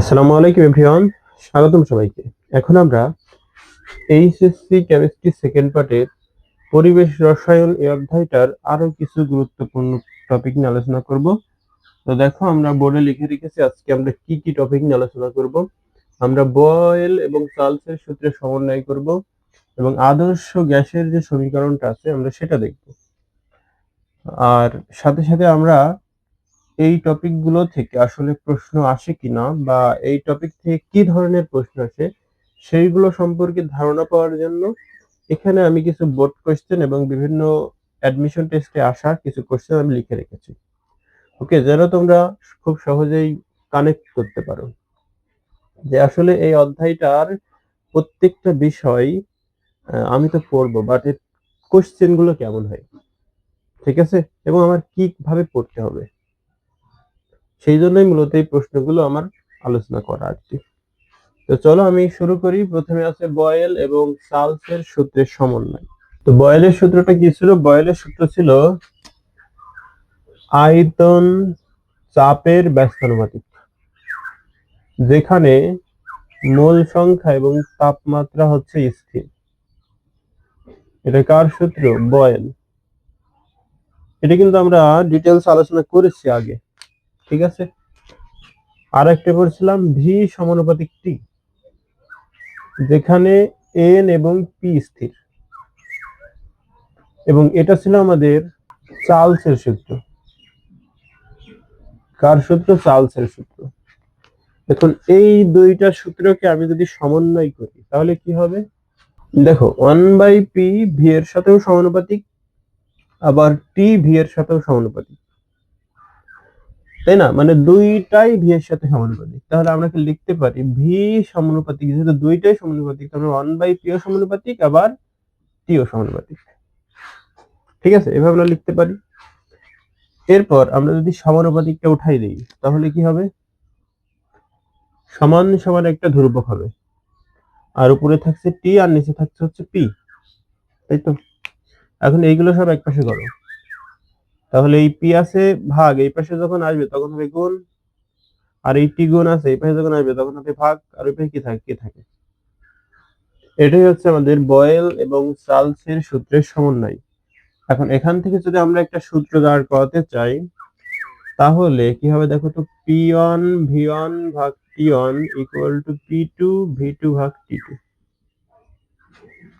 আসসালামু আলাইকুম এভরিওয়ান, স্বাগতম সবাইকে। এখন আমরা এইচএসসি কেমিস্ট্রি সেকেন্ড পার্টের পরিবেশ রসায়ন এই অধ্যায়টার আরো কিছু গুরুত্বপূর্ণ টপিক নিয়ে আলোচনা করব। তো দেখো, আমরা বোর্ডে লিখে রেখেছি আজকে আমরা কি কি টপিক নিয়ে আলোচনা করব। আমরা বয়েল এবং চার্লসের সূত্রের সমন্বয় করব এবং আদর্শ গ্যাসের যে সমীকরণটা আছে আমরা সেটা দেখব। আর সাথে সাথে আমরা এই টপিকগুলো থেকে আসলে প্রশ্ন আসে কিনা বা এই টপিক থেকে কি ধরনের প্রশ্ন আসে সেইগুলো সম্পর্কে ধারণা পাওয়ার জন্য এখানে আমি কিছু বোর্ড কোশ্চেন এবং বিভিন্ন অ্যাডমিশন টেস্টে আসা কিছু কোশ্চেন আমি লিখে রেখেছি। ওকে, যেন তোমরা খুব সহজেই কানেক্ট করতে পারো যে আসলে এই অধ্যায়টার প্রত্যেকটা বিষয় আমি তো পড়বো, বাট এর কোশ্চেন গুলো কেমন হয়, ঠিক আছে, এবং আমার কিভাবে পড়তে হবে, সেই জন্যই মূলত এই প্রশ্নগুলো আমার আলোচনা করা আর কি। তো চলো আমি শুরু করি। প্রথমে আছে বয়েল এবং চার্লসের সূত্রের সমন্বয়। তো বয়েলের সূত্রটা কি ছিল? বয়েলের সূত্র ছিল আয়তন চাপের ব্যস্তানুপাতিক, যেখানে মোল সংখ্যা এবং তাপমাত্রা হচ্ছে স্থির। এটা কার সূত্র? বয়েল। এটা কিন্তু আমরা ডিটেলস আলোচনা করেছি আগে, ঠিক আছে। আর একটা পড়ছিলাম ভি সমানুপাতিক টি, যেখানে এন এবং পি স্থির, এবং এটা ছিল আমাদের চার্লসের সূত্র। কার সূত্র? চার্লসের সূত্র। দেখুন, এই দুইটা সূত্রকে আমি যদি সমন্বয় করি তাহলে কি হবে? দেখো, 1/p ভি এর সাথেও সমানুপাতিক, আবার টি ভি এর সাথেও সমানুপাতিক, তাই না? মানে দুইটাই ভি এর সাথে সমানুপাতিক। তাহলে আমরা কি লিখতে পারি ভি সমানুপাতিক, যেহেতু দুইটাই সমানুপাতিক তাহলে 1/p ও সমানুপাতিক, আবার টি ও সমানুপাতিক। ঠিক আছে, এভাবে আমরা লিখতে পারি। এরপর আমরা যদি সমানুপাতিকটা উঠাই দিই তাহলে কি হবে? সমান সমান একটা ধ্রুবক হবে, আর উপরে থাকছে টি আর নিচে থাকছে হচ্ছে পি, তাই তো? এখন এইগুলো সব এক পাশে করো, তাহলে এই পি আছে ভাগ এই পাশে যখন আসবে তখন হবে গুণ, আর এই টি গুণ আছে এই পাশে যখন আসবে তখন হবে ভাগ, আর ওই পাশে কি থাকে? কি থাকে? এটাই হচ্ছে আমাদের বয়েল এবং চার্লসের সূত্রের সমন্বয়। এখন এখান থেকে যদি আমরা একটা সূত্র দাঁড় করাতে চাই তাহলে কি হবে দেখো তো, পি ওয়ান ভি ওয়ান ভাগ T one equal to P two V two ভাগ টি টু,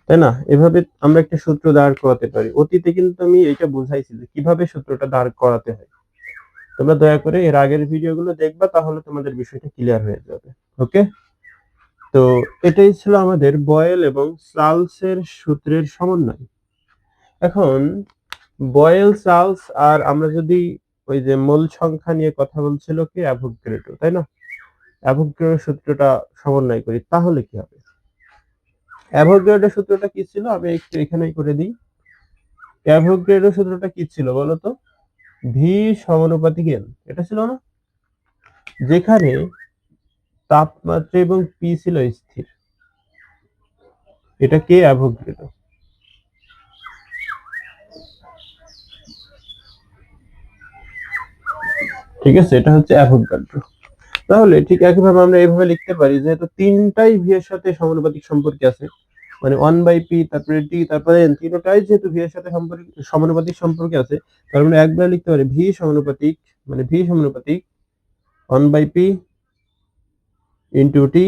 তাই না? এভাবে আমরা একটা সূত্র দাঁড় করাতে পারি। অতীতে কিন্তু আমি এটা বুঝাইছি যে কিভাবে সূত্রটা দাঁড় করাতে হয়। তোমরা দয়া করে এর আগের ভিডিওগুলো দেখবা, তাহলে তোমাদের বিষয়টা ক্লিয়ার হয়ে যাবে। ওকে, তো এটাই ছিল আমাদের বয়েল এবং চার্লসের সূত্রের সমন্বয়। এখন বয়েল, চার্লস আর আমরা যদি ওই যে মোল সংখ্যা নিয়ে কথা বলছিল কি অ্যাভোগাড্রো, তাই না? অ্যাভোগাড্রোর সূত্রটা সমন্বয় করি তাহলে কি হবে? অ্যাভোগাড্রোর সূত্রটা কি ছিল আমি একটু এখানেই করে দিই। অ্যাভোগাড্রোর সূত্রটা কি ছিল বলতো? ভি সমানুপাতিক এন, এটা ছিল না? যেখানে তাপমাত্রা এবং পি ছিল স্থির। এটা কে? অ্যাভোগাড্রো। ঠিক আছে, এটা হচ্ছে অ্যাভোগাড্রো। তাহলে ঠিক একইভাবে আমরা এইভাবে লিখতে পারি, যেহেতু তিনটাই ভি এর সাথে সমানুপাতিক সম্পর্কে আছে, মানে 1/p তারপরে টি তারপরে এন, তিনটাই যেহেতু ভি এর সাথে সমানুপাতিক সম্পর্কে আছে, তাহলে আমরা একবার লিখতে পারি ভি সমানুপাতিক, মানে ভি সমানুপাতিক 1/p into T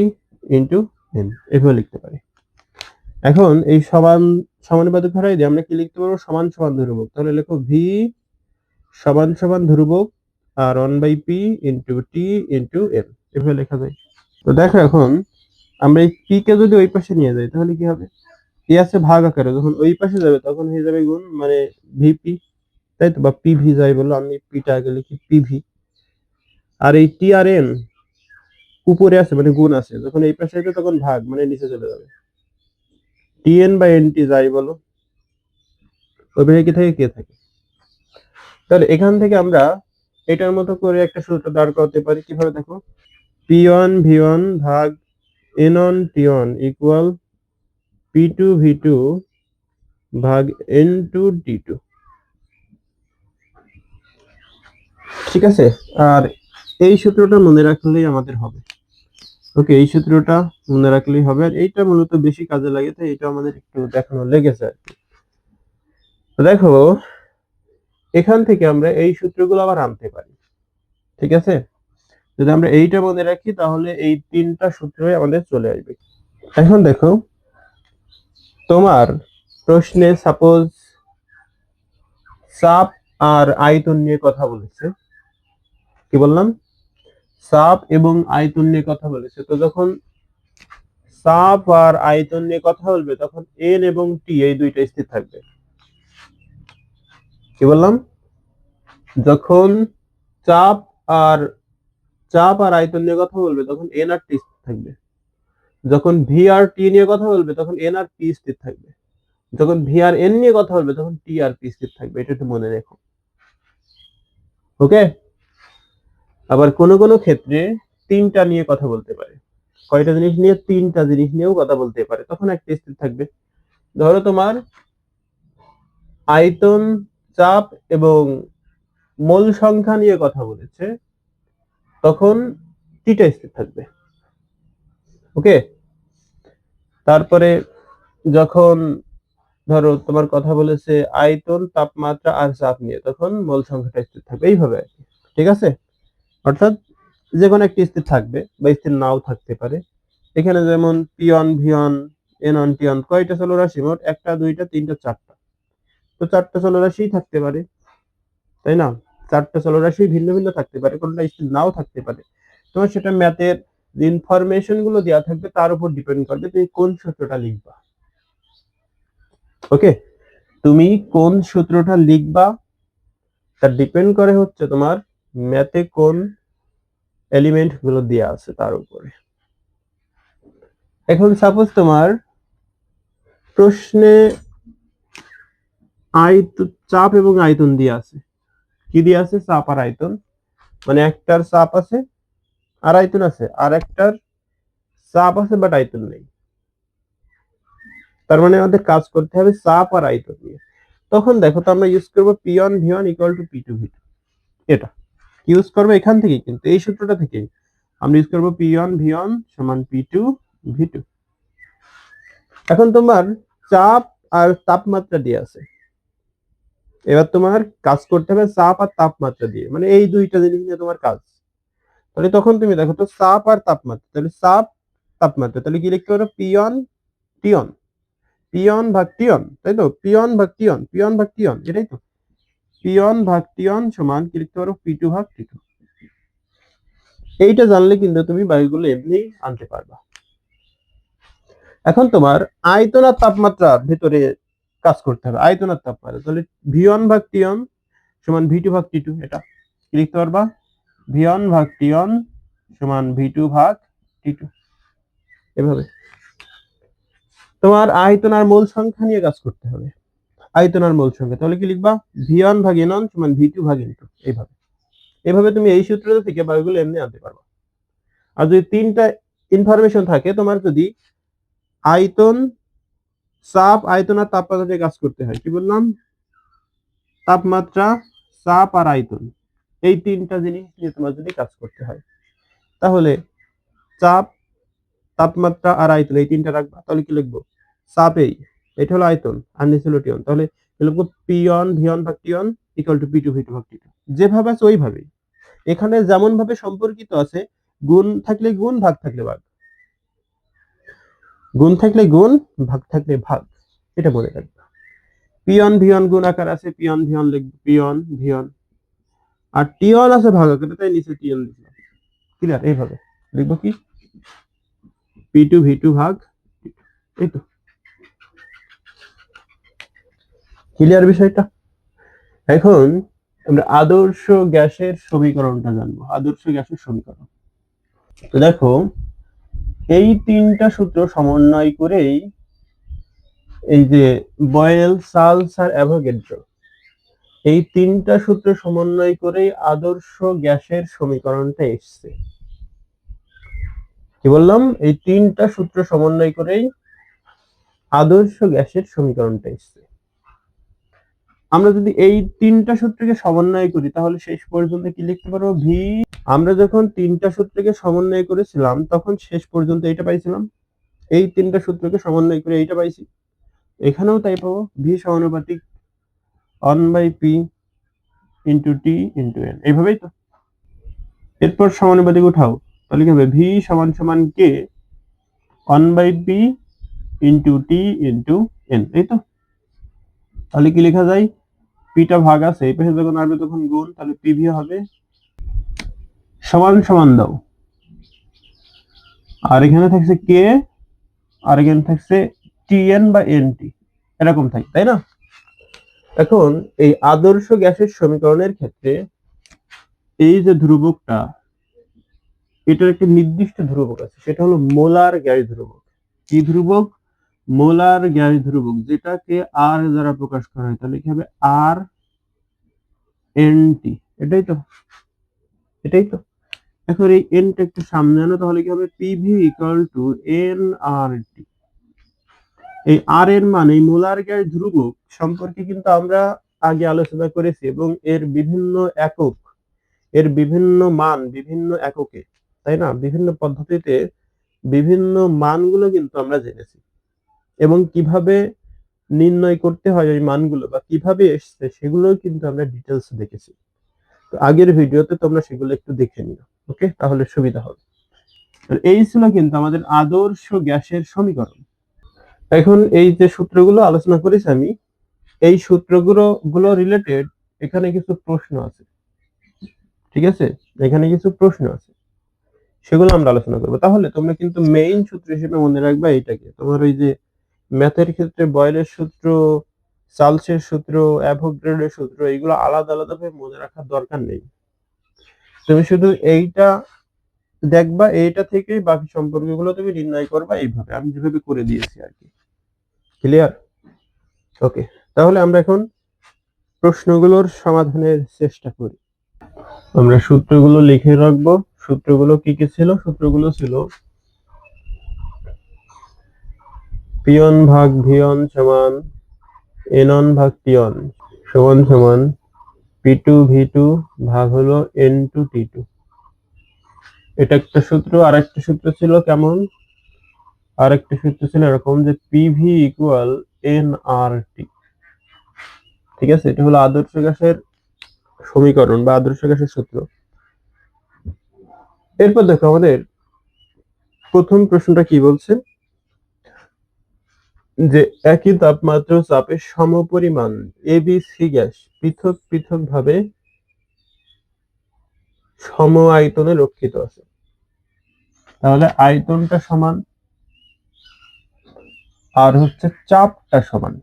into N, এভাবে লিখতে পারি। এখন এই সমানুপাতিক ধরাই দিয়ে আমরা কি লিখতে পারবো? সমান সমান ধ্রুবক। তাহলে লেখো ভি সমান সমান ধ্রুবক আর 1/p into T into N, এভাবে লেখা যায়। তো দেখো, এখন আমরা এই পি কে যদি ওই পাশে নিয়ে যাই তাহলে কি হবে? পি আছে ভাগ আকারে, যখন ওই পাশে যাবে তখন হয়ে যাবে গুণ, মানে ভিপি, তাই তো? বা পিভি যাই বলো, আমি পিটা আগে লিখি পিভি। আর এই টি আর এন উপরে আছে মানে গুণ আছে, যখন এই পাশে যাবে তখন ভাগ, মানে নিচে চলে যাবে। টি এন বা এন টি যাই বলো, ওই পাশে কি থাকে? কে থাকে। তাহলে এখান থেকে আমরা এটার মতো করে একটা সূত্র দাঁড় করাতে পারি। কিভাবে দেখো, পি ওয়ান ভি ওয়ান ভাগ N one T one equal P two V two ভাগ এন টু টি টু, ঠিক আছে। আর এই সূত্রটা মনে রাখলেই আমাদের হবে। ওকে, এই সূত্রটা মনে রাখলেই হবে। আর এইটা মূলত বেশি কাজে লাগে, তাই এটা আমাদের একটু দেখানো লেগেছে আর কি। তো দেখো, এখান থেকে আমরা এই সূত্রগুলো আবার আনতে পারি, ঠিক আছে? যদি আমরা এইটা মনে রাখি তাহলে এই তিনটা সূত্রই আমাদের চলে আসবে। এখন দেখো, তোমার প্রশ্নে সাপোজ চাপ আর আয়তন নিয়ে কথা বলেছে। কি বললাম? চাপ এবং আয়তন নিয়ে কথা বলেছে। তো যখন চাপ আর আয়তন নিয়ে কথা বলবে তখন এন এবং টি এই দুইটা স্থির থাকবে। কি বললাম? যখন চাপ আর আয়তন নিয়ে কথা বলবে তখন এন আর টি স্থির থাকবে। যখন ভি আর টি নিয়ে কথা বলবে তখন এন আর পি স্থির থাকবে। যখন ভি আর এন নিয়ে কথা বলবে তখন টি আর পি স্থির থাকবে। এটা একটু মনে রেখো। ওকে? আবার কোন কোন ক্ষেত্রে তিনটা নিয়ে কথা বলতে পারে। কয়টা জিনিস নিয়ে? তিনটা জিনিস নিয়েও কথা বলতে পারে, তখন একটা স্থির থাকবে। ধরো তোমার আয়তন, চাপ এবং মোল সংখ্যা নিয়ে কথা বলেছে, তখন টিটা স্থির থাকবে। ওকে? তারপরে যখন ধরো তোমার কথা বলেছে আয়তন, তাপমাত্রা আর চাপ নিয়ে, তখন মোল সংখ্যাটা স্থির থাকবে। এইভাবে আর কি, ঠিক আছে? অর্থাৎ যে কোনো একটি স্থির থাকবে বা স্থির নাও থাকতে পারে। এখানে যেমন পিয়ন, ভিয়ন, এনন, টিয়ন কয়টা চলরাশি? মোট একটা, দুইটা, তিনটা, চারটা। তো চারটা চলরাশিই থাকতে পারে, তাই না? চারটা চলরাশি ভিন্ন ভিন্ন থাকতে পারে, কোনটা স্থির নাও থাকতে পারে। তোমার সেটা ম্যাথের যে ইনফরমেশন গুলো দেওয়া থাকবে তার উপর ডিপেন্ড করবে তুমি কোন সূত্রটা লিখবা। ওকে? তুমি কোন সূত্রটা লিখবা তার ডিপেন্ড করে হচ্ছে তোমার ম্যাথে কোন এলিমেন্ট গুলো দেওয়া আছে তার উপরে। এখন সাপোজ তোমার প্রশ্নে চাপ এবং আয়তন দিয়ে আছে। কি দিয়ে আছে? চাপ আর আয়তন। মানে একটার চাপ আছে আর আয়তন আছে, আর একটার চাপ আছে বাট আয়তন নেই। তার মানে আমাদের কাজ করতে হবে চাপ আর আয়তন নিয়ে। তখন দেখো তো আমরা ইউজ করবো P1 V1 equal to P2 V2। এটা ইউজ করবো এখান থেকেই, কিন্তু এই সূত্রটা থেকেই আমরা ইউজ করবো P1 V1 সমান P2 V2। এখন তোমার চাপ আর তাপমাত্রা দিয়ে আছে। এবার তোমার কাজ করতে হবে চাপ আর তাপমাত্রা দিয়ে, মানে এই দুইটা জিনিস নিয়ে তোমার কাজ। তাহলে তখন তুমি দেখো তো চাপ আর তাপমাত্রা, তাহলে চাপ, তাপমাত্রা, তাহলে কি লিখতে পারো? পিয়ন টিয়ন, পিয়ন ভাগ টিয়ন, তাই তো? পিয়ন ভাগ টিয়ন, পিয়ন ভাগ টিয়ন, এটাই তো। পিয়ন ভাগ টিয়ন সমান কি লিখতে পারো? P2 ভাগ T2। এইটা জানলে কিন্তু তুমি বায়ুগুলো এমনি আনতে পারবা। এখন তোমার আয়তন আর তাপমাত্রার ভেতরে কাজ করতে হবে। আয়তন আর তাপমাত্রা, তাহলে V1 ভাগ টিয়ন সমান V2 ভাগ T2। এটা কি লিখতে পারবা? V1 ভাগ টিয়ন সমান V2 ভাগ T2। এভাবে তোমার আয়তন আর মোল সংখ্যা নিয়ে কাজ করতে হবে। আয়তন আর মোল সংখ্যা, তাহলে কি লিখবা? V1 ভাগ N1 সমান V2 ভাগ N2। এইভাবে এভাবে তুমি এই সূত্রটা থেকে বায়ুগুলো এমনি আনতে পারবা। আর যদি তিনটা ইনফরমেশন থাকে তোমার, যদি আয়তন, চাপ, আয়তন আর তাপমাত্রা দিয়ে কাজ করতে হয়, কি বললাম? তাপমাত্রা, চাপ আর আয়তন, এই তিনটা জিনিস নিয়ে তোমার যদি কাজ করতে হয়, তাহলে চাপ, তাপমাত্রা আর আয়তন এই তিনটা রাখবা। তাহলে কি লিখবো? চাপেই, এটা হলো আয়তন আর নিচে হলো টিয়ন, তাহলে লিখবো P1 V1 ভাগ টিয়ন ইকুয়াল টু P2 V2 ভাগ T2। যেভাবে আছে ওইভাবেই। এখানে যেমন ভাবে সম্পর্কিত আছে, গুণ থাকলে গুণ, ভাগ থাকলে ভাগ, গুণ থাকলে গুণ, ভাগ থাকলে ভাগ, এটা মনে রাখবে। পিয়ন ভিয়ন গুণ আকার আছে, পিয়ন ভিয়ন লিখবো পিয়ন ভিয়ন, আর টিয়ন আছে ভাগ আকারে, তাই নিচে টিয়ন লিখলাম। ক্লিয়ার? এইভাবে লিখবো কি? P2 V2 ভাগ T2। এই তো ক্লিয়ার বিষয়টা। এখন আমরা আদর্শ গ্যাসের সমীকরণটা জানবো। আদর্শ গ্যাসের সমীকরণ, তো দেখো এই তিনটা সূত্র সমন্বয় করেই এই যে বয়েল, চার্লস আর অ্যাভোগাড্রো, এই তিনটা সূত্র সমন্বয় করেই আদর্শ গ্যাসের সমীকরণটা এসছে। কি বললাম? এই তিনটা সূত্র সমন্বয় করেই আদর্শ গ্যাসের সমীকরণটা এসছে। আমরা যদি এই তিনটা সূত্রকে সমন্বয় করি তাহলে শেষ পর্যন্ত কি লিখতে পারবো? ভি। আমরা যখন তিনটা সূত্রকে সমন্বয় করেছিলাম তখন শেষ পর্যন্ত এইটা পাইছিলাম, এই তিনটা সূত্রকে সমন্বয় করে এইটা পাইছি, এখানেও তাই পাবো। ভি সমানুপাতিক 1/p into T into N, এইভাবেই তো। এরপর সমানুপাতিক উঠাও, তাহলে কি হবে? ভি সমান সমান কে 1/p into T into N, এই তো। তাহলে কি লেখা যায়? পিটা ভাগ আছে, এই পাশে যখন আসবে তখন গুণ, তাহলে পিভি হবে সমান সমান দাও, আর এখানে থাকছে কে, আর এখানে থাকছে টিএন বা এনটি, এরকম থাকে, তাই না? এখন এই আদর্শ গ্যাসের সমীকরণের ক্ষেত্রে এই যে ধ্রুবকটা, এটার একটা নির্দিষ্ট ধ্রুবক আছে, সেটা হলো মোলার গ্যাস ধ্রুবক। কি ধ্রুবক? মোলার গ্যাস ধ্রুবক, যেটাকে আর দ্বারা প্রকাশ করা হয়, তাহলে কি হবে? আর এনটি, এটাই তো, এটাই তো। এখন এই এনটা একটু সামনে আনো, তাহলে কি হবে? পিভি ইকুয়াল টু এন আর টি। এই আর এর মান, এই মোলার গ্যাস ধ্রুবক সম্পর্কে কিন্তু আমরা আগে আলোচনা করেছি, এবং এর বিভিন্ন একক, এর বিভিন্ন মান বিভিন্ন এককে, তাই না? বিভিন্ন পদ্ধতিতে বিভিন্ন মানগুলো কিন্তু আমরা জেনেছি, এবং কিভাবে নির্ণয় করতে হয় ওই মানগুলো বা কিভাবে এসছে সেগুলো কিন্তু আমরা ডিটেলস দেখেছি। তো আগের ভিডিওতে তোমরা সেগুলো একটু দেখে নিও, ওকে? তাহলে সুবিধা হবে। এই ছিল কিন্তু আমাদের আদর্শ গ্যাসের সমীকরণ। এখন এই যে সূত্রগুলো আলোচনা করেছি আমি, এই সূত্রগুলো রিলেটেড এখানে কিছু প্রশ্ন আছে, ঠিক আছে? এখানে কিছু প্রশ্ন আছে, সেগুলো আমরা আলোচনা করবো। তাহলে তোমরা কিন্তু মেইন সূত্র হিসেবে মনে রাখবা এইটাকে। তোমার ওই যে ম্যাথের ক্ষেত্রে বয়েলের সূত্র, চার্লসের সূত্র, অ্যাভোগাড্রোর সূত্র, এগুলো আলাদা আলাদা ভাবে মনে রাখার দরকার নেই। তুমি শুধু এইটা দেখবা, এইটা থেকে বাকি সম্পর্কগুলো তুমি নির্ণয় করবা, এইভাবে আমি যেভাবে করে দিয়েছি আর কি। ক্লিয়ার? ওকে, তাহলে আমরা এখন প্রশ্নগুলোর সমাধানের চেষ্টা করি। আমরা সূত্রগুলো লিখে রাখবো। সূত্রগুলো কি কি ছিল? সূত্রগুলো ছিল পিয়ন ভাগ ভিয়ন সমান এনন ভাগ টিয়ন সমান সমান P2V2 ভাগ হলো N2T2। এটা একটা সূত্র। আর একটা সূত্র ছিল কেমন? আর একটা সূত্র ছিল এরকম যে PV ইকুয়াল NRT। ঠিক আছে, এটা হলো আদর্শ গ্যাসের সমীকরণ বা আদর্শ গ্যাসের সূত্র। এরপর দেখো আমাদের প্রথম প্রশ্নটা কি বলছে, যে একই তাপমাত্রা ও চাপের সমপরিমাণ ABC গ্যাস পৃথক পৃথক ভাবে সম আয়তনে রক্ষিত আছে। তাহলে আয়তনটা সমান আর হচ্ছে চাপটা সমান,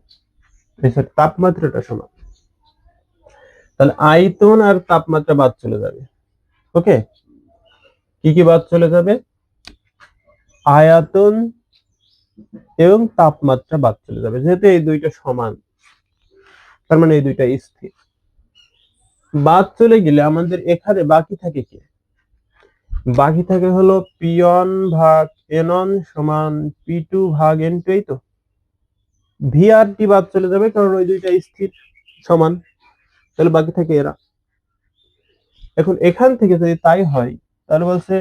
তাপমাত্রাটা সমান। তাহলে আয়তন আর তাপমাত্রা বাদ চলে যাবে। ওকে, কি কি বাদ চলে যাবে? আয়তন এবং তাপমাত্রা বাদ চলে যাবে, যেহেতু এই দুইটা সমান, তার মানে এই দুইটা স্থির। বাদ চলে গেলে আমাদের এখানে বাকি থাকে কি? বাকি থাকে হলো পিয়ন ভাগ এনন সমান P2 ভাগ N2, এই তো। ভি আর টি বাদ চলে যাবে, কারণ ওই দুইটা স্থির সমান। তাহলে বাকি থাকে এরা। এখন এখান থেকে যদি তাই হয়, তাহলে বলছে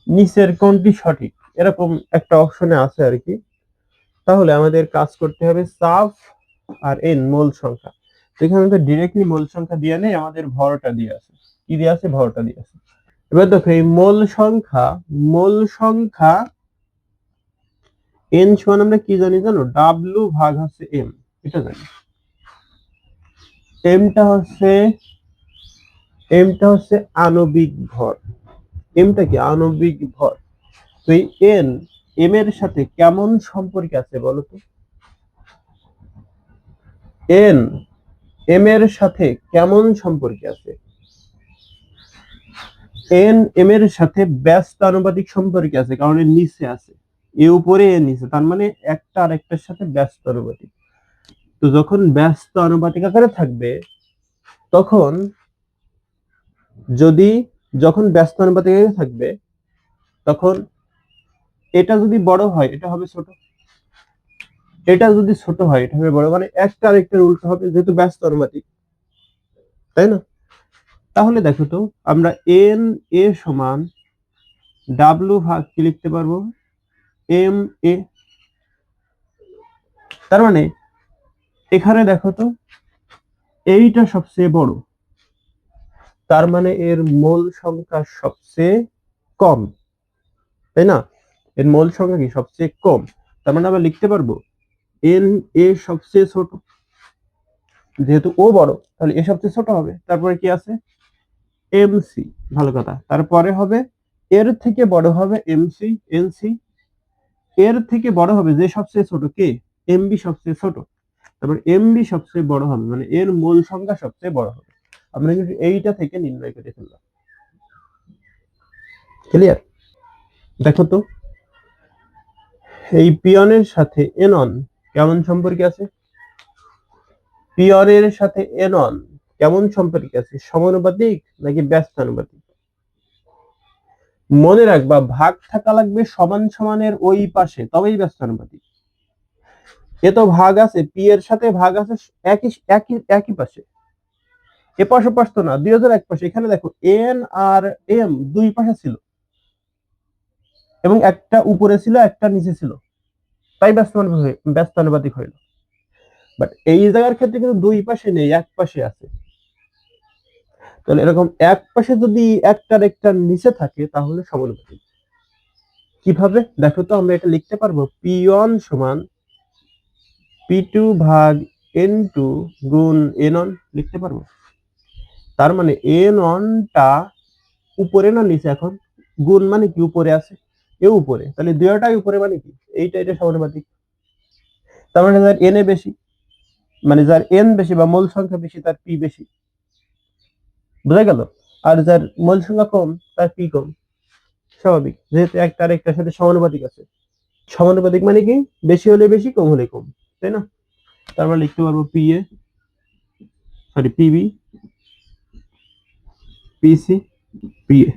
নিচের কোনটি সঠিক, এরকম একটা অপশনে আছে আর কি। তাহলে আমাদের কাজ করতে হবে চাপ আর এন মোল সংখ্যা। এখানে তো ডিরেক্টলি মোল সংখ্যা দিয়ে নেই, আমাদের ভরটা দিয়ে আছে। কি দিয়ে আছে? ভরটা দিয়ে আছে। এবার দেখো এই মোল সংখ্যা এন সমান আমরা কি জানি জানো? ডাব্লিউ ভাগ হচ্ছে এম, এটা জানি। এমটা হচ্ছে আণবিক ভর। এমটা কি? আণবিক ভর। তো এই এম এর সাথে কেমন সম্পর্কে আছে বলতো? এম এর সাথে কেমন সম্পর্কে আছে? এম এর সাথে ব্যস্ত আনুপাতিক সম্পর্কে আছে, কারণ এর নিচে আছে, এ উপরে এ নিচে, তার মানে একটা আরেকটার সাথে ব্যস্ত আনুপাতিক। তো যখন ব্যস্ত আনুপাতিক আকারে থাকবে, তখন যখন ব্যস্ত আনুপাতিক আকারে থাকবে, তখন এটা যদি বড় হয় এটা হবে ছোট, এটা যদি ছোট হয় এটা হবে বড়, মানে একটা আরেকটার উল্টো হবে, যেহেতু ব্যস্ত অনুপাতিক, তাই না? তাহলে দেখো তো আমরা এন এ সমান ডাব্লু ভাগ কি লিখতে পারবো, এম এ। তার মানে এখানে দেখো তো এইটা সবচেয়ে বড়, তার মানে এর মোল সংখ্যা সবচেয়ে কম, তাই না? এর মোল সংখ্যা কি সবচেয়ে কম, তার মানে আমরা লিখতে পারবো এন এ সবচেয়ে ছোট, যেহেতু ও বড় তাহলে এ সবচেয়ে ছোট হবে। তারপরে কি আছে, এমসি, ভালো কথা। তারপরে হবে এর থেকে বড় হবে এমসি, এনসি। এর থেকে বড় হবে যে সবচেয়ে ছোট কে, এমবি সবচেয়ে ছোট। তারপর এমবি সবচেয়ে বড় হবে, মানে এর মূল সংখ্যা সবচেয়ে বড় হবে। আমরা কিন্তু এইটা থেকে নির্ণয় করে ফেললাম। ক্লিয়ার? দেখো তো এই পিয়নের সাথে এনন কেমন সম্পর্কে আছে, পিয়নের সাথে এনন কেমন সম্পর্কে আছে, সমানুপাতিক নাকি ব্যস্তানুপাতিক? মনে রাখবা ভাগ থাকা লাগবে সমান সমানের ওই পাশে, তবেই ব্যস্তানুপাতিক। এ তো ভাগ আছে, পি এর সাথে ভাগ আছে একই একই একই পাশে, এপাশ ওপাশ তো না, 2000 এক পাশে। এখানে দেখো এন আর এম দুই পাশে ছিল, এবং একটা উপরে ছিল একটা নিচে ছিল, তাই ব্যস্তানুপাতিক হইল। বাট এই জায়গার ক্ষেত্রে কিন্তু দুই পাশে নেই, এক পাশে আছে। তাহলে এরকম এক পাশে যদি একটার একটার নিচে থাকে তাহলে সমানুপাতিক। কিভাবে দেখো তো, আমরা এটা লিখতে পারবো পি ওয়ান সমান পি টু ভাগ এন টু গুণ এন অন, লিখতে পারবো। তার মানে এন অনটা উপরে না নিচে, এখন গুণ মানে কি উপরে আছে, এ উপরে, তাহলে দুইটাই উপরে মানে কি এইটা, এটা সমানুপাতিক। তার মানে যার এন এ বেশি, মানে যার এন বেশি বা মূল সংখ্যা বেশি তার পি বেশি, বোঝা গেল? আর যার মূল সংখ্যা কম তার পি কম, স্বাভাবিক, যেহেতু একটা আরেকটার সাথে সমানুপাতিক আছে। সমানুপাতিক মানে কি বেশি হলে বেশি, কম হলে কম, তাই না? তার মানে লিখতে পারবো P A, sorry PB, PC, P A,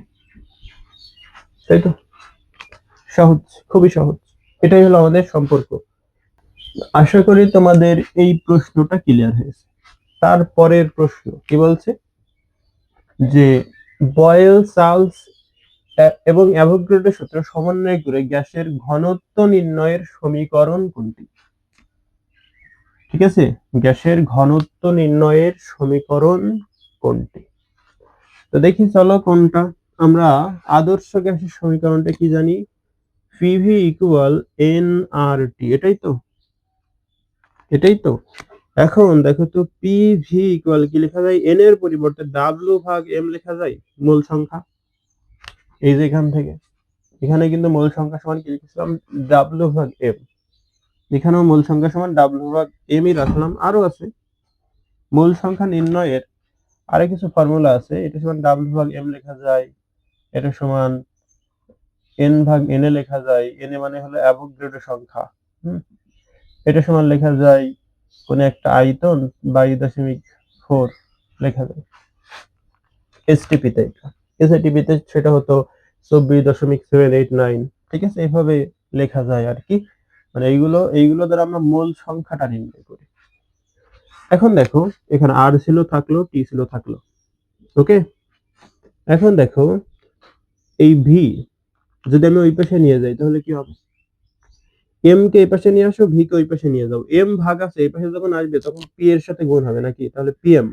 তাই তো? সহজ, খুবই সহজ। এটাই হলো আমাদের সম্পর্ক। আশা করি তোমাদের এই প্রশ্নটা ক্লিয়ার হয়েছে। তারপরের প্রশ্ন কি বলছে, যে বয়েল চার্লস এবং অ্যাভোগাড্রো সূত্র সমন্বয় করে গ্যাসের ঘনত্ব নির্ণয়ের সমীকরণ কোনটি? ঠিক আছে, গ্যাসের ঘনত্ব নির্ণয়ের সমীকরণ কোনটি? তো দেখি চলো কোনটা। আমরা আদর্শ গ্যাসের সমীকরণটা কি জানি, পিভি ইকুয়াল এন আর টি, এটাই তো, এটাই তো। এখন দেখো তো পিভি ইকুয়াল কি লেখা যায়, এন এর পরিবর্তে ডাব্লিউ ভাগ এম লেখা যায়, মূল সংখ্যা। এই যে এখান থেকে এখানে কিন্তু মূল সংখ্যা সমান কি লিখেছিলাম, ডাব্লিউ ভাগ এম। এখানেও মূল সংখ্যা সমান ডাব্লিউ ভাগ এম ই রাখলাম। আরো আছে মূল সংখ্যা নির্ণয়ের আরো কিছু ফর্মুলা আছে, এটা সমান ডাব্লিউ ভাগ এম লেখা যায়, এটা সমান এন ভাগ এন এ লেখা যায়, এন এ মানে হলো অ্যাভোগাড্রো সংখ্যা। এটা সমান লেখা যায় কোন একটা আয়তন 22.4 লেখা যায় এসটিপি তে, এসআইটিপি তে সেটা হতো 24.789। ঠিক আছে, এইভাবে লেখা যায় আর কি, মানে এইগুলো দ্বারা আমরা মূল সংখ্যাটা নির্ণয় করি। এখন দেখো এখানে আর ছিল থাকলো, টি ছিল থাকলো, ওকে। এখন দেখো এই ভি যদি আমি ওই পাশে নিয়ে যাই তাহলে কি হবে, এম কে এই পাশে নিয়ে আসো, ভি কে ওই পাশে নিয়ে যাও, এম ভাগ আছে এই পাশে যখন আসবে তখন পি এর সাথে গুণ হবে নাকি, তাহলে পিএম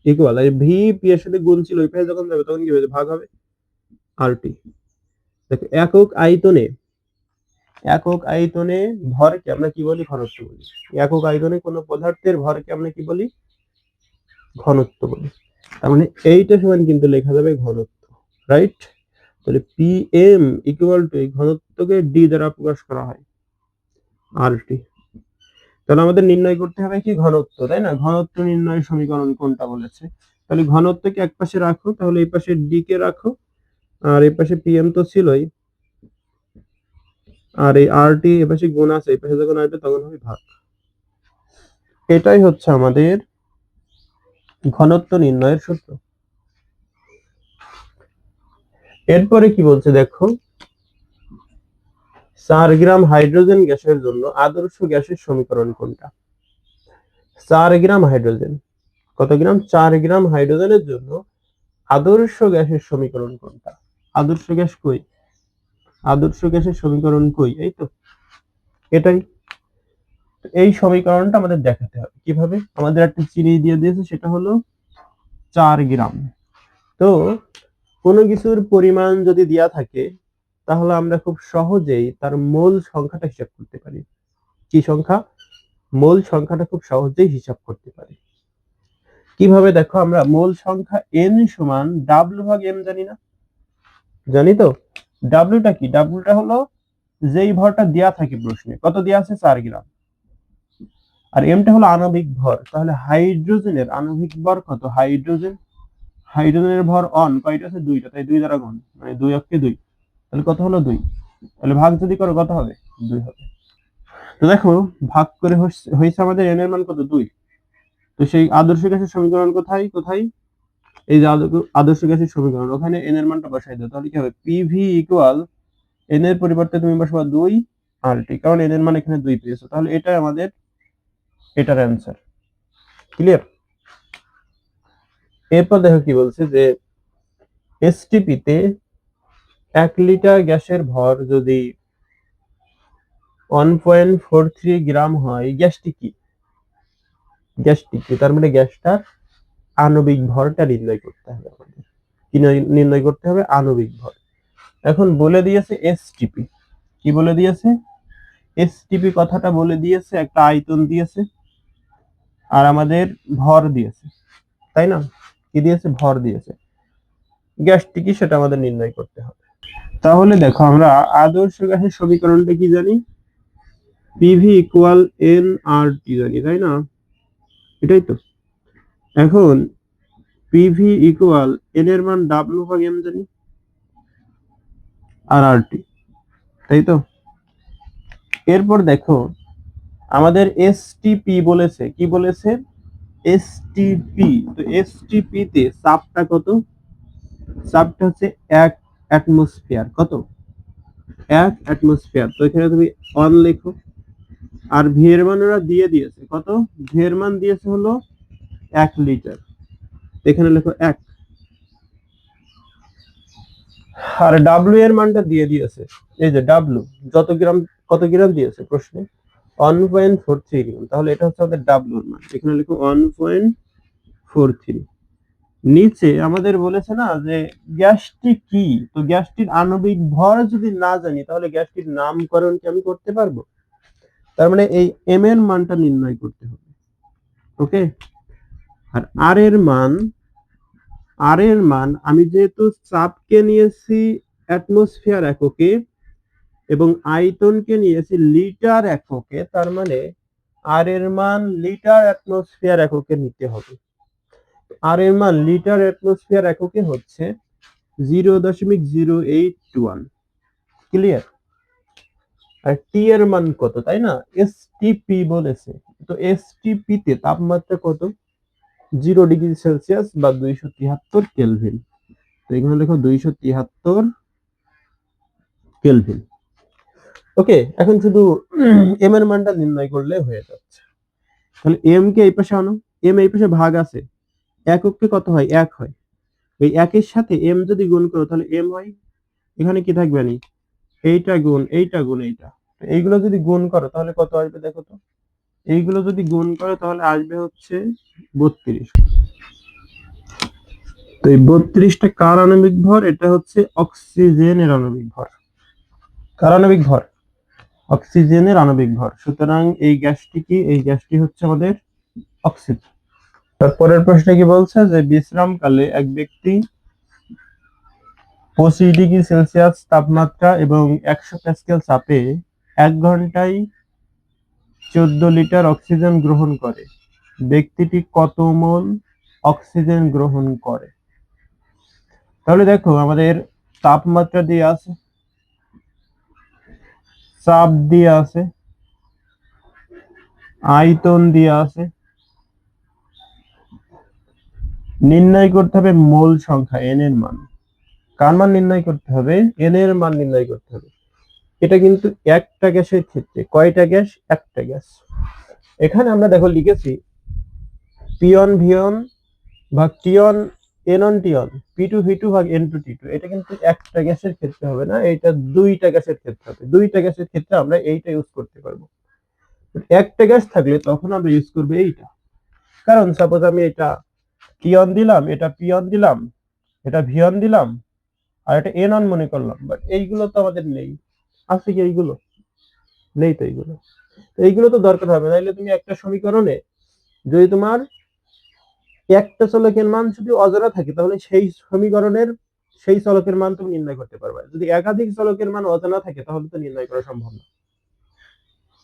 ইকুয়াল, আর ভি পি এর সাথে গুণ ছিল ওই পাশে যখন যাবে তখন কি হবে, ভাগ হবে আর টি। দেখো একক আয়তনে ভরকে আমরা কি বলি, ঘনত্ব বলি। একক আয়তনে কোনো পদার্থের ভরকে আমরা কি বলি, ঘনত্ব বলি। তার মানে এইটা সমান কিন্তু লেখা যাবে ঘনত্ব, রাইট? তাহলে পি এম ইকুয়াল টু এই ঘনত্বকে ডি দ্বারা প্রকাশ করা হয়, আর টি। তাহলে আমাদের নির্ণয় করতে হবে কি, ঘনত্ব, তাই না? ঘনত্ব নির্ণয়ের সমীকরণ কোনটা বলেছে, তাহলে ঘনত্বকে এক পাশে রাখো, তাহলে এই পাশে ডি কে রাখো, আর এই পাশে পিএম তো ছিলই, আর এই আর টি এ পাশে গুণ আছে, এই পাশে যখন আসবে তখন হবে ভাগ। এটাই হচ্ছে আমাদের ঘনত্ব নির্ণয়ের সূত্র। এরপরে কি বলছে দেখো, 4 গ্রাম হাইড্রোজেন গ্যাসের জন্য আদর্শ গ্যাসের সমীকরণ কোনটা? 4 গ্রাম হাইড্রোজেন, কত গ্রাম? 4 গ্রাম হাইড্রোজেনের জন্য আদর্শ গ্যাসের সমীকরণ কোনটা? আদর্শ গ্যাস কই? আদর্শ গ্যাসের সমীকরণ কই? এই তো এটাই। এই সমীকরণটা আমাদের দেখাতে হবে কিভাবে? আমাদের একটা চিনি দিয়ে দিয়েছে, সেটা হলো 4 গ্রাম। তো কোনো কিছুর পরিমাণ যদি দেয়া থাকে তাহলে আমরা খুব সহজেই তার মোল সংখ্যাটা হিসাব করতে পারি। কি সংখ্যা? মোল সংখ্যাটা খুব সহজেই হিসাব করতে পারি। কিভাবে? দেখো, আমরা মোল সংখ্যা n সমান w ভাগ m জানি না? জানি তো। ডাব্লিউটা কি? ডাব্লিউটা হলো যেই ভরটা দেয়া থাকে প্রশ্নে, কত দেয়া আছে? 4 গ্রাম। আর এমটা হলো আণবিক ভর। তাহলে হাইড্রোজেনের আণবিক ভর কত? হাইড্রোজেনের ভর অন কয়টা আছে? 2টা, তাই 2 দ্বারা গুণ, মানে 2 অক্ষে 2, তাহলে কত হলো? 2। তাহলে ভাগ যদি করো কত হবে? 2 হবে। তো দেখো, ভাগ করে হয়েছে আমাদের n এর মান কত? 2। তো সেই আদর্শ গ্যাসের সমীকরণ কোথায় কোথায়? এই যে আদর্শ গ্যাসের সমীকরণ, ওখানে n এর মানটা বসাই দাও। তাহলে কি হবে? পিভি ইকুয়াল n এর পরিবর্তে তুমি বসাবা 2 RT, কারণ n এর মান এখানে 2 পেয়েছো। তাহলে এটাই আমাদের এটার অ্যান্সার। ক্লিয়ার? এরপর দেখো কি বলছে, যে এসটিপি তে 1 লিটার গ্যাসের ভর যদি 1.43 গ্রাম হয়, গ্যাসটি কি? তার মানে গ্যাসটার আণবিক ভরটা নির্ণয় করতে হবে আমাদের। কি নির্ণয় করতে হবে? আণবিক ভর। এখন বলে দিয়েছে এসটিপি। কি বলে দিয়েছে? এসটিপি কথাটা বলে দিয়েছে, একটা আয়তন দিয়েছে আর আমাদের ভর দিয়েছে, তাই না? কি দিয়েছে? ভর দিয়েছে। গ্যাসটি কি সেটা আমাদের নির্ণয় করতে হবে। তাহলে দেখো, আমরা আদর্শ গ্যাসের সমীকরণটা কি জানি? পিভি ইকুয়াল এন আর টি জানি, তাই না? এটাই তো। এখন পিভি ইকুয়াল এন এর মান ডাব্লিউ ভাগ এম জানি, আর আর টি, তাই তো। এরপর দেখো, আমাদের এসটিপি বলেছে। কি বলেছে? এসটিপি। তো এসটিপি তে চাপটা কত? চাপটা হচ্ছে 1 অ্যাটমসফিয়ার। কত? 1 অ্যাটমসফিয়ার। তো এখানে তুমি অন লেখো। আর ভি এর মান ওরা দিয়ে দিয়েছে কত? ভি এর মান দিয়েছে হলো 1 লিটার। এখানে লেখো 1। আর ডাব্লিউ এর মানটা দিয়ে দিয়েছে, এই যে ডাব্লিউ, যত গ্রাম, কত গ্রাম দিয়েছে প্রশ্নে? 1.43 গ্রাম। তাহলে এটা হচ্ছে আমাদের ডাব্লিউ এর মান। এখানে লিখো 1.43। নিচে আমাদের বলেছে না যে গ্যাসটি কি? তো গ্যাসটির আণবিক ভর যদি না জানি তাহলে গ্যাসটির নামকরণ কি আমি করতে পারবো? তার মানে এই এম এর মানটা নির্ণয় করতে হবে। ওকে। আর আর এর মান আমি যেহেতু চাপকে নিয়েছি অ্যাটমসফিয়ার এককে এবং আয়তনকে নিয়েছি লিটার এককে, তার মানে আর এর মান লিটার অ্যাটমসফিয়ার এককে নিতে হবে। আর এর মান লিটার অ্যাটমসফিয়ার এককে হচ্ছে 0.0821। ক্লিয়ার? আর টি এর মান কত, তাই না? এসটিপি বলেছে। তো এসটিপি তে তাপমাত্রা কত? 0 ডিগ্রি সেলসিয়াস বা 273 কেলভিন। তো এখানে লেখো 273 কেলভিন। ওকে। এখন শুধু এম এর মানটা নির্ণয় করলে হয়ে যাচ্ছে। তাহলে এম কে এই পাশে আনো। এম এই পাশে ভাগ আছে, এককে কত হয়? 1 হয়। এই 1 এর সাথে এম যদি গুণ করো তাহলে এম হয়। এখানে কি থাকবে? নি এইটা গুণ এইটা গুণ এইটা। এইগুলো যদি গুণ করো তাহলে কত আসবে দেখো তো। এইগুলো যদি গুণ করো তাহলে আসবে হচ্ছে 32। তো এই 32টা কার আণবিক ভর? এটা হচ্ছে অক্সিজেনের আণবিক ভর। কার আণবিক ভর? অক্সিজেনের আণবিক ভর। সুতরাং এই গ্যাসটি কি? এই গ্যাসটি হচ্ছে আমাদের অক্সিজেন। তারপরের প্রশ্নে কি বলছে, যে বিশ্রামকালে এক ব্যক্তি 25 ডিগ্রি সেলসিয়াস তাপমাত্রা এবং 100 প্যাসকেল চাপে 1 ঘন্টায় 14 লিটার অক্সিজেন গ্রহণ করে। ব্যক্তিটি কত মোল অক্সিজেন গ্রহণ করে? তাহলে দেখো, আমাদের তাপমাত্রা দিয়ে আছে, চাপ দিয়ে আছে, আয়তন দিয়ে আছে। নির্ণয় করতে হবে মোল সংখ্যা, এন এর মান। কার মান নির্ণয় করতে হবে? এন এর মান নির্ণয় করতে হবে। এটা কিন্তু একটা গ্যাসের ক্ষেত্রে কয়টা গ্যাস? একটা গ্যাস। এখানে আমরা দেখো লিখেছি পিওন ভিওন ভাগ টিওন এনন টিওন P2V2 ভাগ N2T2। এটা কিন্তু একটা গ্যাসের ক্ষেত্রে হবে না, এটা দুইটা গ্যাসের ক্ষেত্রে হবে। দুইটা গ্যাসের ক্ষেত্রে আমরা এইটা ইউজ করতে পারবো। একটা গ্যাস থাকলে তখন আমরা ইউজ করবো এইটা। কারণ সাপোজ আমি এটা টিওন দিলাম, এটা পিওন দিলাম, এটা ভিওন দিলাম, আর এটা এনন মনে করলাম, বাট এইগুলো তো আমাদের নেই। আছে কি এইগুলো? নেই তো এইগুলো। এইগুলো তো দরকার হবে, নাইলে তুমি একটা সমীকরণে যদি তোমার একটা চলকের মান যদি অজানা থাকে তাহলে সেই সমীকরণের সেই চলকের মান তুমি নির্ণয় করতে পারবে। যদি একাধিক চলকের মান অজানা থাকে তাহলে তো নির্ণয় করা সম্ভব না।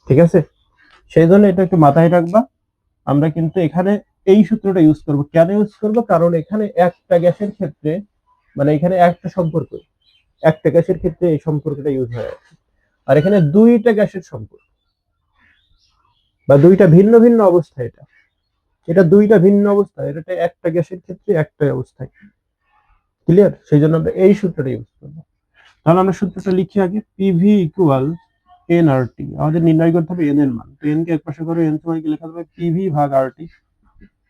ঠিক আছে, সেই জন্য এটা একটু মাথায় রাখবা। আমরা কিন্তু এখানে এই সূত্রটা ইউজ করব। কেন ইউজ করব? কারণ এখানে একটা গ্যাসের ক্ষেত্রে, মানে এখানে একটা সম্পর্ক, একটা গ্যাসের ক্ষেত্রে এই সম্পর্কটা ইউজ হয়। আর এখানে দুইটা গ্যাসের সম্পর্ক বা দুইটা ভিন্ন ভিন্ন অবস্থা। এটা এটা দুইটা ভিন্ন অবস্থা, এটা একটা গ্যাসের ক্ষেত্রে একটা অবস্থায়। ক্লিয়ার? সেই জন্য আমরা এই সূত্রটা ইউজ করবো। তাহলে আমরা সূত্রটা লিখি আগে, পিভি ইকুয়াল এন আর টি। আমাদের নির্ণয় করতে হবে এন এর মান। তো এন কে এক পাশে করে এন সমান কি লেখা যাবে? পিভি ভাগ আর টি।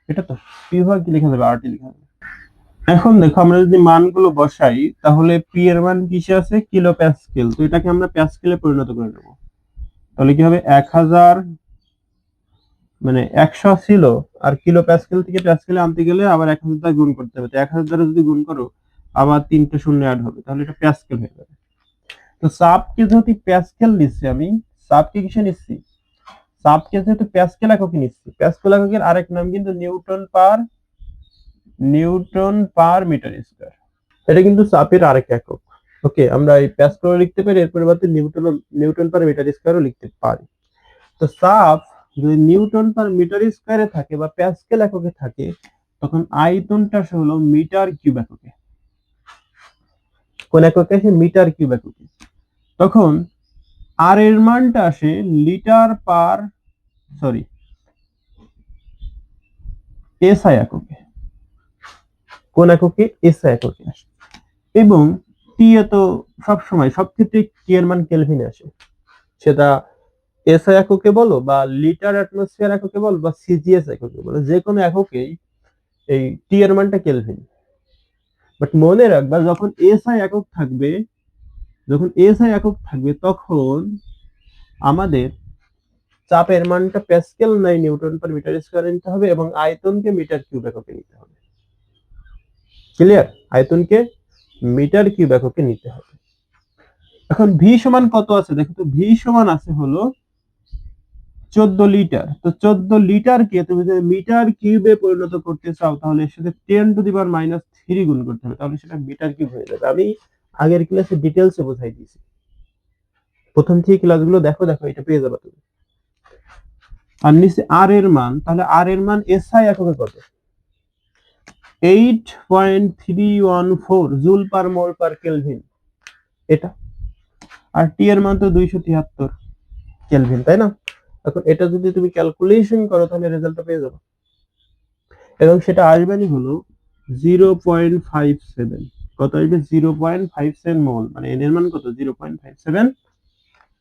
এটা তো পি ভাগ কি লেখা যাবে? আর টি লেখা যাবে। এখন দেখো আমরা যদি মানগুলো বসাই তাহলে পি এর মান কিসে আছে? Kilo Pascal. তো এটাকে আমরা প্যাসকেলে পরিণত করে নেব। তাহলে কি হবে? 1000 মানে 100 ছিল, আর কিলো প্যাসকেল থেকে প্যাসকেলে আনতে গেলে আবার 1000 দ্বারা গুণ করতে হবে। তো 1000 দ্বারা যদি গুণ করো আবার 3টে শূন্য অ্যাড হবে, তাহলে এটা প্যাসকেল হয়ে যাবে। তো চাপকে যেহেতু প্যাসকেল নিচ্ছি, আমি চাপকে কিসে নিচ্ছি? চাপকে যেহেতু প্যাসকেল এককে নিচ্ছি, প্যাসকেল এককের আরেক নাম কিন্তু নিউটন পার মিটার স্কয়ার। এটা কিন্তু চাপের আরেক একক। ওকে, আমরা এই প্যাসকেল লিখতে পারি, এর পরিবর্তে নিউটন পার মিটার স্কয়ারও লিখতে পারি। তো চাপ যদি নিউটন পার মিটার স্কয়ারে থাকে বা প্যাসকেল এককে থাকে, তখন আয়তনটা হলো মিটার কিউব এককে। কোন এককে আসে? মিটার কিউব এককে। তখন আর এর মানটা আসে লিটার পার এসআই এককে। কোন এককে? এসআই এককে আসে। এবং টি এ তো সবসময় সব ক্ষেত্রে টি এর মান কেলভিনে আসে, সেটা এসআই এককে বলো বা লিটার অ্যাটমসফিয়ার এককে বলো বা সিজিএস এককে বলো, যে কোনো এককেই এই টি এর মানটা কেলভিন। বাট মনে রাখবা, যখন এসআই একক থাকবে তখন আমাদের চাপের মানটা প্যাসকেল নাই নিউটন পার মিটার স্কয়ার নিতে হবে এবং আয়তনকে মিটার কিউব এককে নিতে হবে। ক্লিয়ার? আয়তনকে মিটার কিউব এককে নিতে হবে। এখন ভি সমান কত আছে? দেখো তো, ভি সমান আছে হলো 14 লিটার। তো 14 লিটারকে তুমি যদি মিটার কিউবে পরিণত করতে চাও তাহলে এর সাথে 10⁻³ গুণ করতে হবে, তাহলে সেটা মিটার কিউব হয়ে যাবে। আমি আগের ক্লাসে ডিটেইলসে বোঝাই দিয়েছি, প্রথম থেকে ক্লাসগুলো দেখো, এটা পেয়ে যাবে তুমি। আর নিচে আর এর মান, তাহলে আর এর মান এসআই এককে কত? 8.314 জুল পার মোল পার কেলভিন এটা। আর টি এর মান তো 273 কেলভিন, তাই না? এখন এটা যদি তুমি ক্যালকুলেশন করো তাহলে রেজাল্টটা পেয়ে যাবে, এবং সেটা আসবেনি হলো 0.57। কত আসবে? 0.57 মোল। মানে এন এর মান কত? 0.57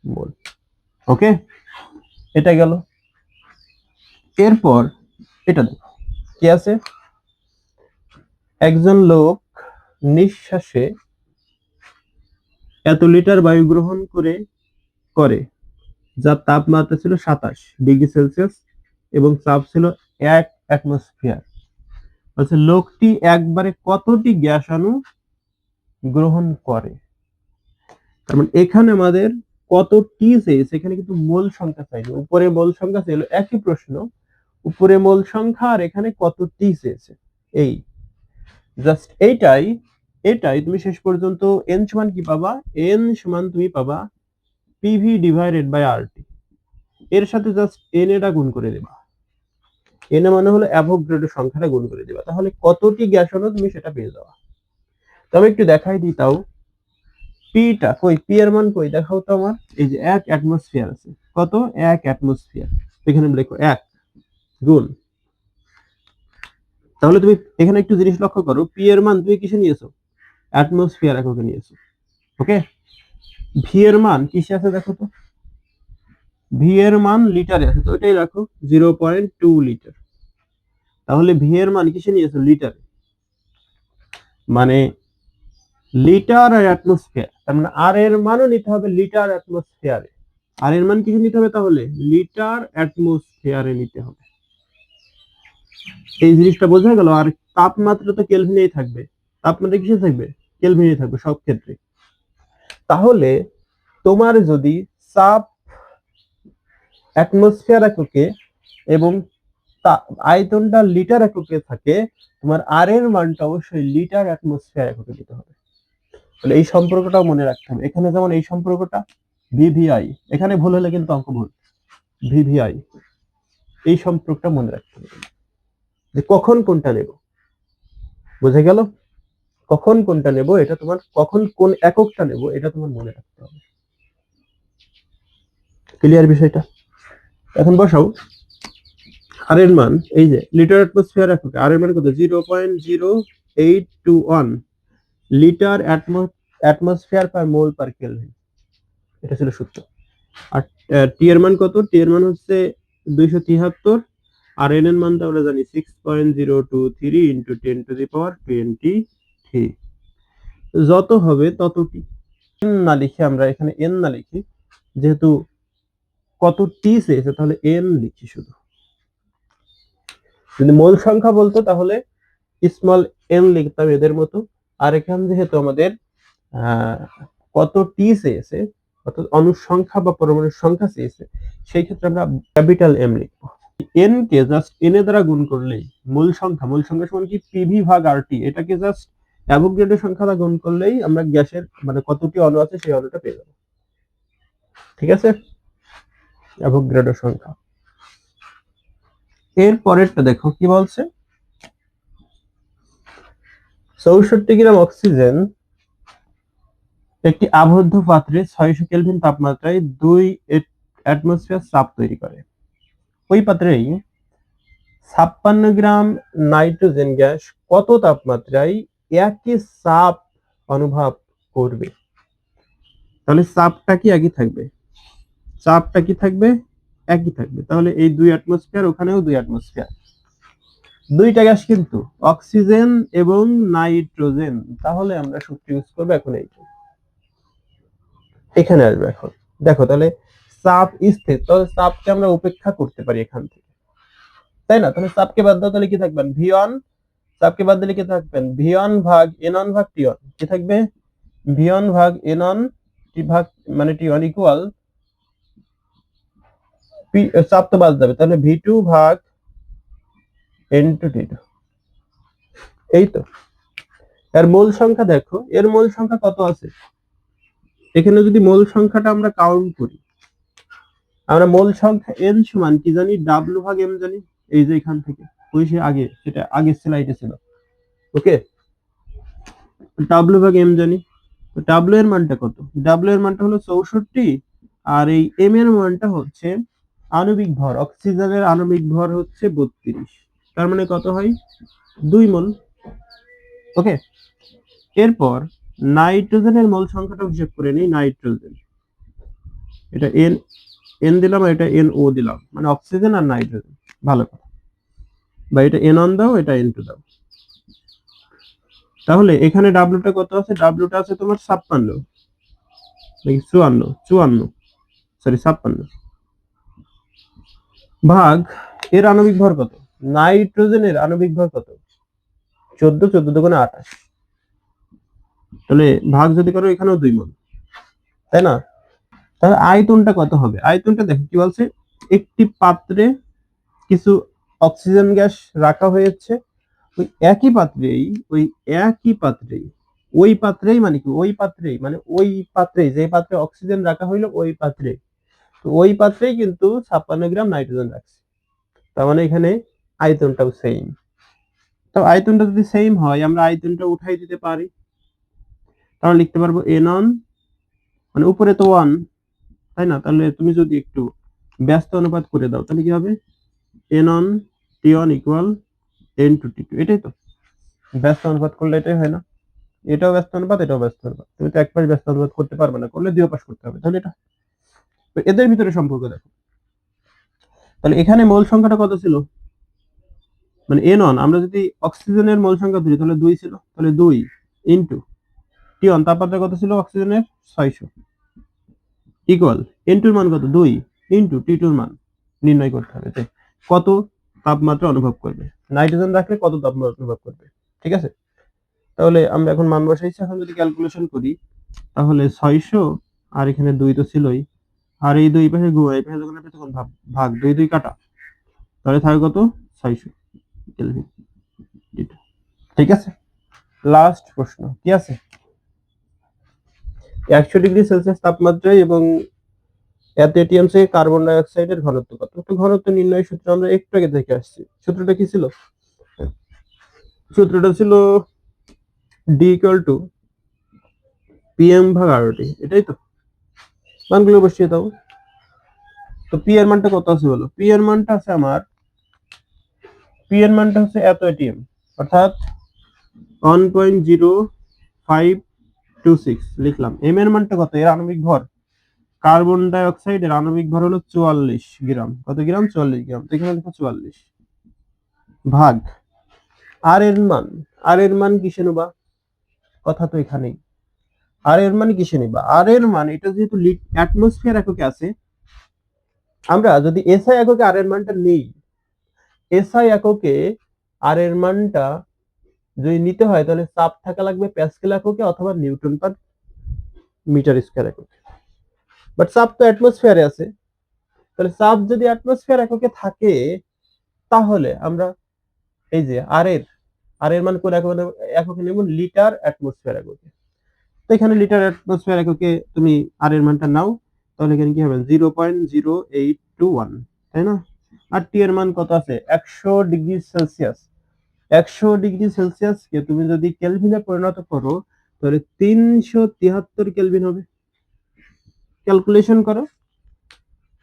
মোল। ওকে, এটা গেল। এরপর এটা দেখো কি আছে? একজন লোক নিঃশ্বাসে এত লিটার বায়ু গ্রহণ করে যার তাপমাত্রা ছিল 27°C এবং চাপ ছিল 1 অ্যাটমসফিয়ার। আচ্ছা, লোকটি একবারে কতটি গ্যাস অণু গ্রহণ করে? তার মানে এখানে আমাদের কতটি চেয়েছে, এখানে কিন্তু মোল সংখ্যা চাইছে। উপরে মোল সংখ্যা ছিল, একই প্রশ্ন, উপরে মোল সংখ্যা আর এখানে কতটি চেয়েছে। এই জাস্ট এটাই তুমি শেষ পর্যন্ত এন সমান কি পাবা? এন সমান তুমি পাবা পিভি ডিভাইডেড বাই আরটি। এর সাথে জাস্ট এন এটা গুণ করে দেবা। এন মানে হলো অ্যাভোগাড্রো সংখ্যাটা গুণ করে দেবা, তাহলে কতটি গ্যাস অণু তুমি সেটা পেয়ে যাবা। তবে একটু দেখাই দিই তাও, পিটা কই? পি এর মান কই? দেখাও তো আমার। এই যে 1 অ্যাটমসফিয়ার আছে। কত? 1 অ্যাটমসফিয়ার। এখানে লেখো 1 গুণ। তাহলে তুমি এখানে একটু জিনিস লক্ষ্য করো, পি এর মান তুমি কিসে নিয়েছো? অ্যাটমসফিয়ার এককে নিয়েছো। ওকে, ভি এর মান কিসে আছে দেখো তো, ভি এর মান লিটারে আছে, তো এটাই রাখো 0.2 লিটার। তাহলে ভি এর মান কিসে নিয়েছো, লিটারে, মানে লিটার আর অ্যাটমসফিয়ার, তার মানে আর এর মানও নিতে হবে লিটার অ্যাটমসফিয়ারে। আর এর মান কিছু নিতে হবে, তাহলে লিটার অ্যাটমসফিয়ারে নিতে হবে। এই জিনিসটা বোঝা গেল। আর তাপমাত্রা তো কেলভিনেই থাকবে, তাপমাত্রা কিসে থাকবে, কেলভিনেই থাকবে সব ক্ষেত্রে। তাহলে তোমার যদি চাপ অ্যাটমসফিয়ার এককে এবং আয়তনটা লিটার এককে থাকে, তোমার আর এর মানটা অবশ্যই লিটার অ্যাটমসফিয়ার এককে দিতে হবে। তাহলে এই সম্পর্কটাও মনে রাখতে হবে। এখানে যেমন এই সম্পর্কটা ভিভিআই, এখানে ভুল হলে কিন্তু অঙ্ক ভুল, ভিভিআই, এই সম্পর্কটা মনে রাখতে হবে যে কখন কোনটা নেব। বুঝে গেল? কখন কোনটা নেব এটা তোমার, কখন কোন এককটা নেব এটা তোমার মনে রাখতে হবে। ক্লিয়ার বিষয়টা? এখন বসাও আর এর মান, এই যে লিটার অ্যাটমসফিয়ার এককে আর এর মান কত, 0.0821 লিটার অ্যাটমসফিয়ার পার মোল পার কেলভিন, এটা ছিল সূত্র। আর টি এর মান কত, টি এর মান হচ্ছে 273, আর এন এর মান তো আমরা জানি 6.023 ইন্টু 10⁻23। যত হবে ততটি, এন না লিখে আমরা এখানে এন না লিখি, যেহেতু কত টি চেয়েছে তাহলে এন লিখি শুধু। যদি মোল সংখ্যা বলতো তাহলে স্মল এন লিখতাম এদের মতো। আর এখানে যেহেতু আমাদের কত টি চেয়েছে, অর্থাৎ অণুর সংখ্যা বা পরমাণুর সংখ্যা চেয়েছে, সেই ক্ষেত্রে আমরা ক্যাপিটাল এম লিখবো। এন কে জাস্ট এন এর দ্বারা গুণ করলেই মূল সংখ্যা, মূল সংখ্যা সমান কি পিভি ভাগ আরটি, এটাকে জাস্ট অ্যাভোগাড্রো সংখ্যা দ্বারা গুণ করলেই আমরা গ্যাসের মানে কতটি অণু আছে সেই অণুটা পেয়ে যাবো। ঠিক আছে, অ্যাভোগাড্রো সংখ্যা। এর পরেরটা দেখো কি বলছে, 64 গ্রাম অক্সিজেন একটি আবদ্ধ পাত্রে 600 কেলভিন তাপমাত্রায় 2 অ্যাটমসফিয়ার চাপ তৈরি করে। ওই পাত্রেই 56 গ্রাম নাইট্রোজেন গ্যাস কত তাপমাত্রায় একই চাপ অনুভব করবে? তাহলে চাপটা কি একই থাকবে, চাপটা কি থাকবে, একই থাকবে। তাহলে এই 2 অ্যাটমসফিয়ার, ওখানেও 2 অ্যাটমসফিয়ার, দুইটা গ্যাস কিন্তু অক্সিজেন এবং নাইট্রোজেন। তাহলে আমরা সূত্র ইউজ করবো এখন এইটা, এখানে আসবে এখন। দেখো তাহলে চাপ স্থির, তাহলে চাপকে আমরা উপেক্ষা করতে পারি এখান থেকে, তাই না? তাহলে চাপকে বাদ দাও, তাহলে কি থাকবেন ভি1, চাপকে বাদ দিলে কি থাকবেন ভি1 ভাগ এন1 ভাগ টি1, কি থাকবে ভি1 ভাগ এন1 টি ভাগ মানে টি1 ইকুয়াল চাপ তো বাদ যাবে, তাহলে ভি2 ভাগ এন2 টি2। এই তো। এর মোল সংখ্যা দেখো, এর মোল সংখ্যা কত আছে, এখানে যদি মোল সংখ্যাটা আমরা কাউন্ট করি, আমরা মোল সংখ্যা এন সমান কি জানি, ডাব্লিউ ভাগ এম জানি। এই যে এখান থেকে ওই সে আগে, সেটা আগের স্লাইডে ছিল। ওকে, ডাব্লিউ ভাগ এম জানি। তো ডাব্লিউ এর মানটা কত, ডাব্লিউ এর মানটা হলো 64, আর এই এম এর মানটা হচ্ছে আণবিক ভর, অক্সিজেনের আণবিক ভর হচ্ছে 32, তার মানে কত হয় 2 মোল। ওকে, এরপর নাইট্রোজেনের মোল সংখ্যাটা হিসাব করে নিই। নাইট্রোজেন, এটা এন এন দিলাম আর এটা এন ও দিলাম, মানে অক্সিজেন আর নাইট্রোজেন, ভালো কথা। বা এটা এন অন দাও, এটা এন টু দাও। তাহলে এখানে ডাব্লিউটা কত আছে, ডাব্লিউটা আছে তোমার 56 নাকি 54, সরি 56 ভাগ এর আণবিক ভর কত, নাইট্রোজেনের আণবিক ভর কত 14, 14 দুগুণে 28, তাহলে ভাগ যদি করো এখানেও 2 মোল, তাই না? তাহলে আয়তনটা কত হবে, আয়তনটা দেখো কি বলছে, একটি পাত্রে কিছু অক্সিজেন গ্যাস রাখা হয়েছে, ওই একই পাত্রেই, ওই একই পাত্রেই, ওই পাত্রেই মানে কি, ওই পাত্রেই মানে ওই পাত্রেই, যে পাত্রে অক্সিজেন রাখা হইলো ওই পাত্রে, তো ওই পাত্রেই কিন্তু 56 গ্রাম নাইট্রোজেন রাখছে। তার মানে এখানে আয়তনটাও সেম। তো আয়তনটা যদি সেম হয় আমরা আয়তনটা উঠাই দিতে পারি, তাহলে লিখতে পারবো এন অন, মানে উপরে তো 1, তাই না? তাহলে তুমি যদি একটু ব্যস্ত অনুপাত করে দাও তাহলে কি হবে, N one T one equal N two T two, এটাই তো ব্যস্ত অনুপাত করলে এটাই হয় না? এটাও ব্যস্ত অনুপাত, এটাও ব্যস্ত অনুপাত। তুমি তো এক পাশ ব্যস্ত অনুপাত করতে পারবে না, করলে দুই পাশ করতে হবে। তাহলে এটা তো এদের ভিতরে সম্পর্ক দেখো। তাহলে এখানে মোল সংখ্যাটা কত ছিল, মানে N1, আমরা যদি অক্সিজেনের মোল সংখ্যা ধরি তাহলে 2 ছিল, তাহলে 2 ইনটু T1 তাপমাত্রা কত ছিল অক্সিজেনের 600 ইকুয়াল N2 এর মান কত 2 ইনটু T2 এর মান নির্ণয় করতে হবে যে কত তাপমাত্রা অনুভব করবে, নাইট্রোজেন রাখলে কত তাপমাত্রা অনুভব করবে। ঠিক আছে, তাহলে আমরা এখন মান বসাইছি। এখন যদি ক্যালকুলেশন করি তাহলে 600 আর এখানে 2 তো ছিলই, আর এই দুই পাশে গুণ, এই পাশে যখন আপনি তখন ভাগ 2 2 কাটা, তাহলে থাকে কত 600 কেলভিন। ঠিক আছে, লাস্ট প্রশ্ন কি আছে, 100 ডিগ্রি সেলসিয়াস তাপমাত্রায় এবং এত এটিএম থেকে কার্বন ডাই অক্সাইডের ঘনত্ব কত। তো ঘনত্ব নির্ণয়ের সূত্র আমরা একটু আগে দেখে আসছি। সূত্রটা কি ছিল, সূত্রটা ছিল ডি ইকুয়াল টু পিএম ভাগ আরটি, এটাই তো। মানগুলো বসিয়ে দাও। তো পি এর মানটা কত আছে বলো, পি এর মানটা আছে আমার, পি এর মানটা হচ্ছে এত এটিএম, অর্থাৎ 1.0526 লিখলাম। এম এর মানটা কত, এর আণবিক ভর, কার্বন ডাই অক্সাইডের আণবিক ভর হলো 44 গ্রাম। কত গ্রাম, 44 গ্রাম। তো এখানে দেখো 44 ভাগ আর এর মান, আর এর মান কিসে নেবা, কথা তো এখানেই। আর এর মান কিসে নিবা, আর এর মান এটা যেহেতু অ্যাটমসফিয়ার এককে আছে, আমরা যদি এসআই এককে আর এর মানটা নেই, এসআই এককে আর এর মানটা যদি নিতে হয় তাহলে চাপ থাকা লাগবে প্যাসকেল এককে অথবা নিউটন পার মিটার স্কয়ার এককে। বাট চাপ তো অ্যাটমসফিয়ারে আছে, তাহলে চাপ যদি অ্যাটমসফিয়ার এককে থাকে তাহলে আমরা এই যে আর এর মান কোন এককে নেব, লিটার অ্যাটমসফিয়ার এককে। তো এখানে লিটার অ্যাটমসফিয়ার এককে তুমি আর এর মানটা নাও, তাহলে এখানে কি হবে 0.0821, তাই না। আর টি এর মান কত আছে 100 ডিগ্রি সেলসিয়াস। 100 ডিগ্রি সেলসিয়াসকে তুমি যদি কেলভিনে পরিণত করো তাহলে 373 কেলভিন হবে। ক্যালকুলেশন করো,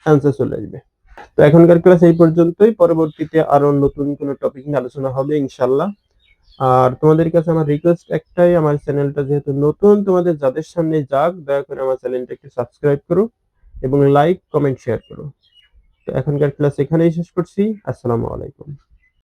অ্যান্সার চলে আসবে। তো এখনকার ক্লাস এই পর্যন্তই, পরবর্তীতে আরো নতুন কোনো টপিক নিয়ে আলোচনা হবে ইনশাআল্লাহ। আর তোমাদের কাছে আমার রিকোয়েস্ট একটাই, আমার চ্যানেলটা যেহেতু নতুন, তোমাদের যাদের সামনে যাক, দয়া করে আমার চ্যানেলটা একটু সাবস্ক্রাইব করো এবং লাইক কমেন্ট শেয়ার করো। তো এখনকার ক্লাস এখানেই শেষ করছি। আসসালামু আলাইকুম।